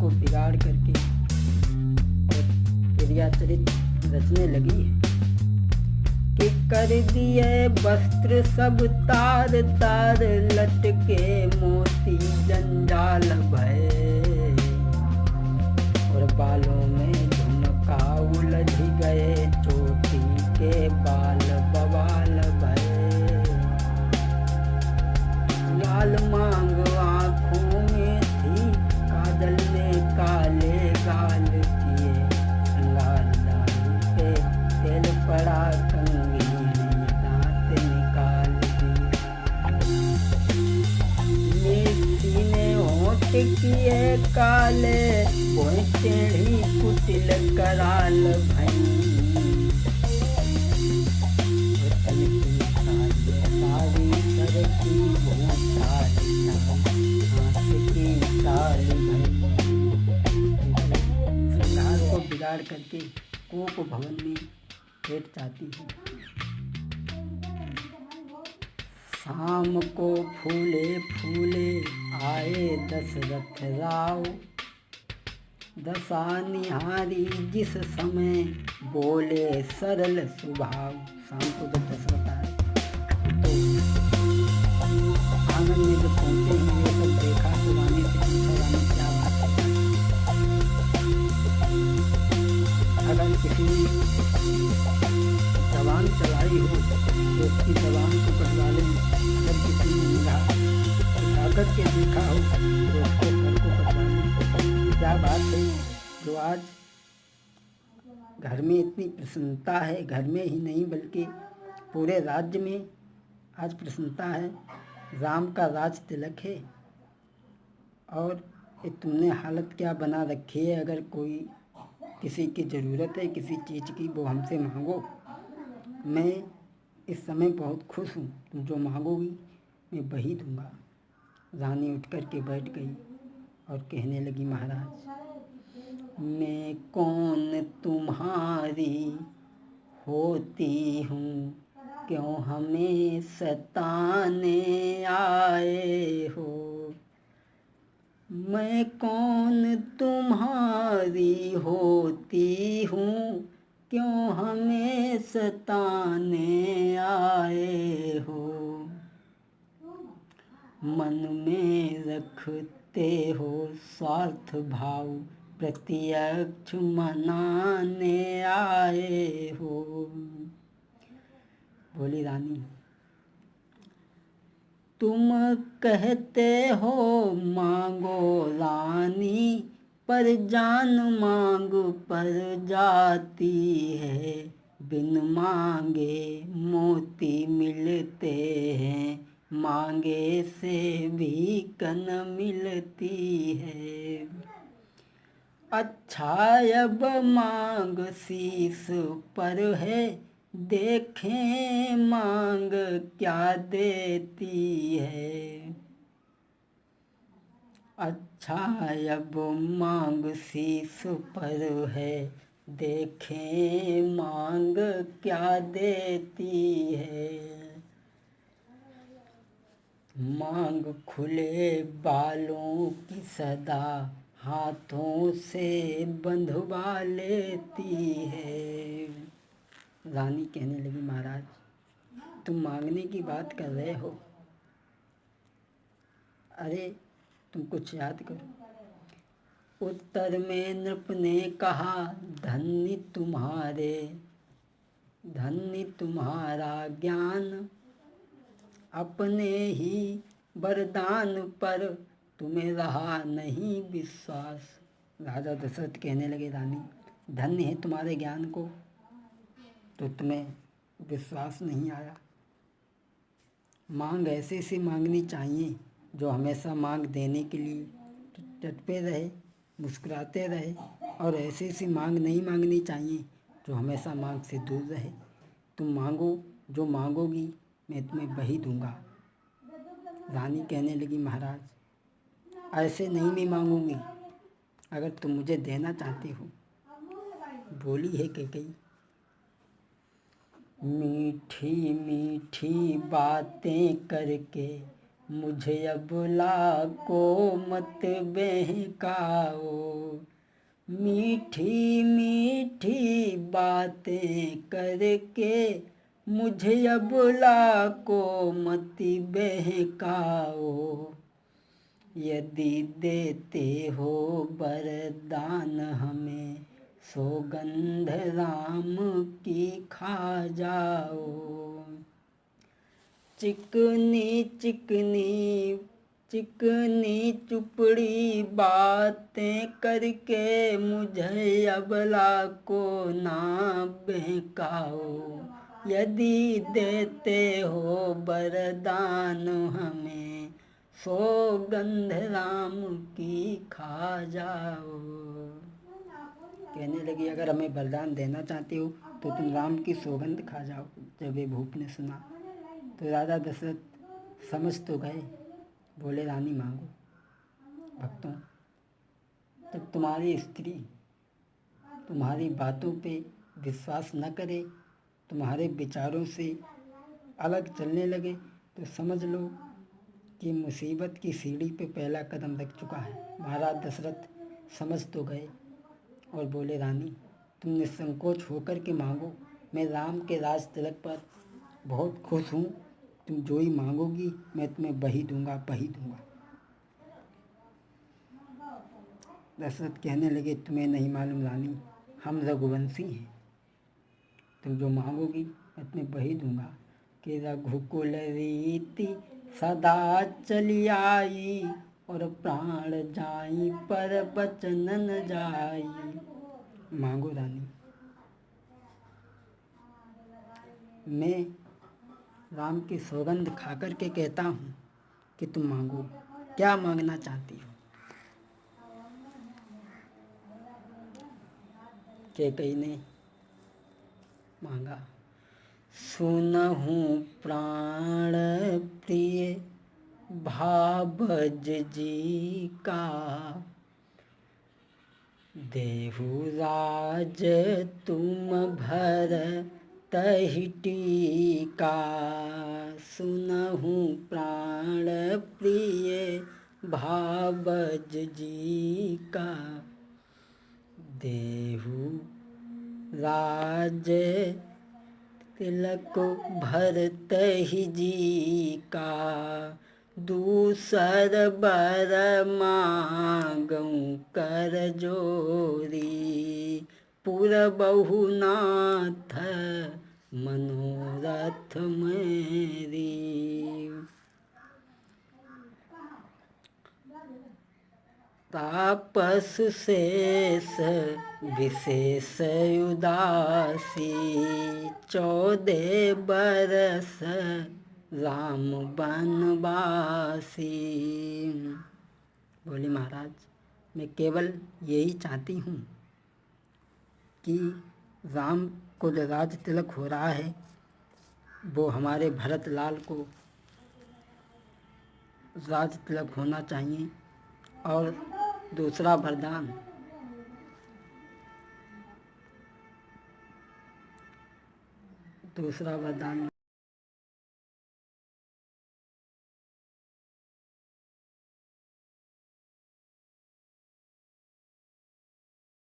को बिगाड़ करके और प्रियाचरित रचने लगी है कि कर दिए वस्त्र सब तार तार, लटके मोती जंजाल भय, और बालों में झुमका उलझ गए, चोटी के बाल बवाल भय। लाल मांग आँखों में थी, काजल ने काले गाल किए, श्रृंगार दारू पे तेल पड़ा, कंघी ने दांत निकाल दिए। सीने होठ किए काले, कोई टेढ़ी कुटिल कराल भई, सारी सर की भूसाल हाथ की चाल भई। श्रृंगार को बिगाड़ करके कोप भवन में बैठ जाती है। शाम को फूले फूले आए दशरथ राव, दशा निहारी जिस समय, बोले सरल स्वभाव। शाम को जब दशरथ आए तो आंगन में जब पहुंचे ही ये सब देखा तो रानी से पूछा, रानी क्या बात है? अगर किसी जवान चलाई हो तो उसकी जवान को कटवा लें, अगर किसी ने ताकत के देखा हो तो उसको सर को कटवा लें। क्या बात है जो आज घर में इतनी प्रसन्नता है, घर में ही नहीं बल्कि पूरे राज्य में आज प्रसन्नता है। राम का राज तिलक है और ये तुमने हालत क्या बना रखी है। अगर कोई किसी की ज़रूरत है किसी चीज़ की, वो हमसे मांगो, मैं इस समय बहुत खुश हूँ, तुम जो मांगोगी मैं वही दूंगा। रानी उठ कर के बैठ गई और कहने लगी, महाराज मैं कौन तुम्हारी होती हूँ, क्यों हमें सताने आए हो। मैं कौन तुम्हारी होती हूँ, क्यों हमें सताने आए हो। मन में रखते हो स्वार्थ भाव, प्रत्यक्ष मनाने आए हो। बोली रानी, तुम कहते हो मांगो रानी, पर जान मांग पर जाती है। बिन मांगे मोती मिलते हैं, मांगे से भी कन मिलती है। अच्छा अब मांग शीश पर है, देखें मांग क्या देती है। अच्छा अब मांग शीश पर है, देखें मांग क्या देती है। मांग खुले बालों की सदा, हाथों से बंधवा लेती है। रानी कहने लगी, महाराज तुम मांगने की बात कर रहे हो, अरे तुम कुछ याद करो। उत्तर में नृप ने कहा, धन्य तुम्हारा ज्ञान, अपने ही वरदान पर तुम्हें रहा नहीं विश्वास। राजा दशरथ कहने लगे, रानी धन्य है तुम्हारे ज्ञान को, तो तुम्हें विश्वास नहीं आया। मांग ऐसे से मांगनी चाहिए जो हमेशा मांग देने के लिए तत्पर रहे, मुस्कुराते रहे, और ऐसे से मांग नहीं मांगनी चाहिए जो हमेशा मांग से दूर रहे। तुम मांगो, जो मांगोगी मैं तुम्हें वही दूंगा। रानी कहने लगी, महाराज ऐसे नहीं मैं मांगूंगी, अगर तुम मुझे देना चाहते हो। बोली है कैकेयी, मीठी मीठी बातें करके मुझे अबला को मत बहकाओ, मीठी मीठी बातें करके मुझे अबला को मत बहकाओ। यदि देते हो वरदान हमें, सौगंध राम की खा जाओ। चिकनी चिकनी चिकनी चुपड़ी बातें करके मुझे अबला को ना बहकाओ। यदि देते हो वरदान हमें, सौगंध राम की खा जाओ। कहने लगी, अगर हमें वरदान देना चाहती हो तो तुम राम की सौगंध खा जाओ। जब ये भूप ने सुना तो राजा दशरथ समझ तो गए। बोले, रानी मांगो। भक्तों, जब तुम्हारी स्त्री तुम्हारी बातों पे विश्वास न करे, तुम्हारे विचारों से अलग चलने लगे, तो समझ लो कि मुसीबत की सीढ़ी पे पहला कदम रख चुका है। महाराज दशरथ समझ तो गए और बोले, रानी तुम निसंकोच होकर के मांगो। मैं राम के राज तिलक पर बहुत खुश हूँ। तुम जो ही मांगोगी मैं तुम्हें वही दूंगा, वही दूंगा। दशरथ कहने लगे, तुम्हें नहीं मालूम रानी, हम रघुवंशी हैं। तुम जो मांगोगी मैं तुम्हें वही दूंगा। कि रघुकुल रीति सदा चली आई, और प्राण जाई पर बचन न जाई। मांगो रानी, मैं राम की सौगंध खाकर के कहता हूँ कि तुम मांगो, क्या मांगना चाहती हो। कैकेयी ने मांगा, सुनहु प्राण प्रिय भाबज जी का, देहु राज तुम भर तहि टीका। सुनहु प्राण प्रिय भाबज जी का, देहु राज तिलक भरतहि जी का। दूसर बर मांगऊँ कर जोरी, पुरबहु नाथ मनोरथ मेरी। तापस शेष विशेष उदासी, 14 बरस राम बनवासी। बोली, महाराज मैं केवल यही चाहती हूँ कि राम को जो राज तिलक हो रहा है वो हमारे भरत लाल को राज तिलक होना चाहिए। और दूसरा वरदान